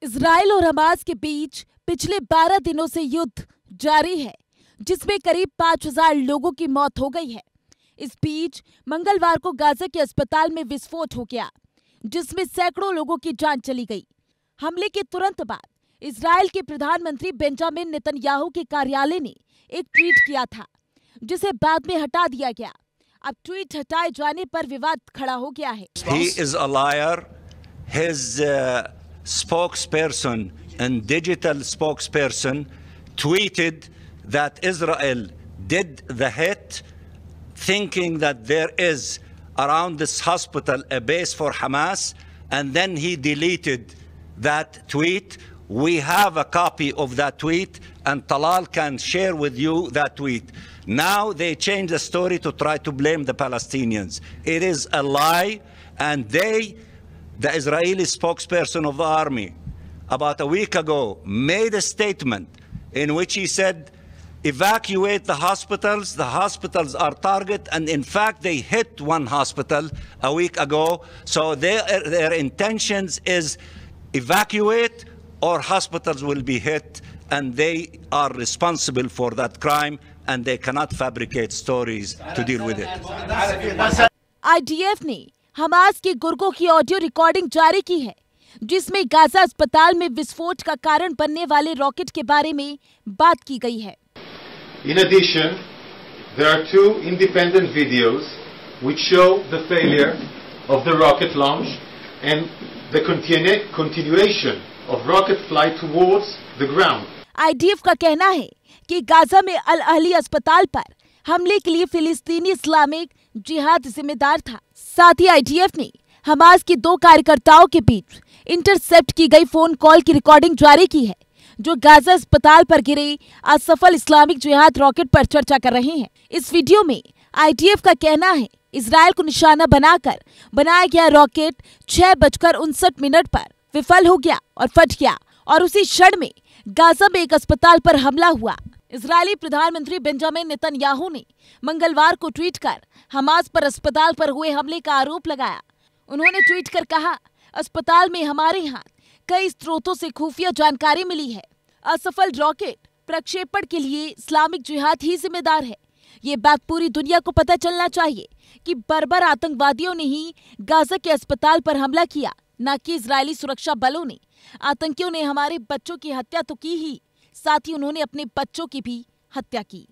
Israel और Hamas के बीच पिछले 12 दिनों से युद्ध जारी है, जिसमें करीब 5,000 लोगों की मौत हो गई है। इस बीच मंगलवार को गाजा के अस्पताल में विस्फोट हो गया, जिसमें सैकड़ों लोगों की जान चली गई। हमले के तुरंत बाद इजराइल के प्रधानमंत्री बेंजामिन नेतन्याहू के कार्यालय ने एक ट्वीट किया था, जिसे बाद में हटा दिया गया। अब ट्वीट हटाए जाने पर विवाद खड़ा हो गया है। He is a liar. His spokesperson and digital spokesperson tweeted that Israel did the hit, thinking that there is around this hospital a base for Hamas, and then he deleted that tweet. We have a copy of that tweet, and Talal can share with you that tweet. Now they change the story to try to blame the Palestinians. It is a lie, and the Israeli spokesperson of the army, about a week ago, made a statement in which he said, evacuate the hospitals are target, and in fact they hit one hospital a week ago. So their intentions is evacuate or hospitals will be hit, and they are responsible for that crime, and they cannot fabricate stories to deal with it. IDF ने Hamas के गुर्गों की audio recording जारी की है, जिसमें Gaza अस्पताल में विस्फोट का कारण बनने वाले रॉकेट के बारे में बात की गई है। In addition, there are two independent videos which show the failure of the rocket launch and the continuation of rocket flight towards the ground. IDF का कहना है कि गाजा में अल अहली अस्पताल पर हमले के लिए फिलिस्तीनी इस्लामिक जिहाद जिम्मेदार था। साथ ही IDF ने हमास के 2 कार्यकर्ताओं के बीच इंटरसेप्ट की गई फोन कॉल की रिकॉर्डिंग जारी की है, जो गाजा अस्पताल पर गिरे असफल इस्लामिक जिहाद रॉकेट पर चर्चा कर रहे हैं। इस वीडियो में IDF का कहना है, इजराइल को निशाना बनाकर बनाया गया रॉकेट 6:59 पर विफल हो गया और फट गया, और उसी क्षण में गाजा में एक अस्पताल पर हमला हुआ। इजरायली प्रधानमंत्री बेंजामिन नेतन्याहू ने मंगलवार को ट्वीट कर हमास पर अस्पताल पर हुए हमले का आरोप लगाया। उन्होंने ट्वीट कर कहा, अस्पताल में हमारे यहाँ कई स्रोतों से खुफिया जानकारी मिली है। असफल रॉकेट प्रक्षेपण के लिए इस्लामिक जिहाद ही जिम्मेदार है। ये बात पूरी दुनिया को पता चलना चाहिए कि बर्बर आतंकवादियों ने ही गाजा के अस्पताल पर हमला किया, न कि इजरायली सुरक्षा बलों ने। आतंकियों ने हमारे बच्चों की हत्या तो की ही, साथ ही उन्होंने अपने बच्चों की भी हत्या की।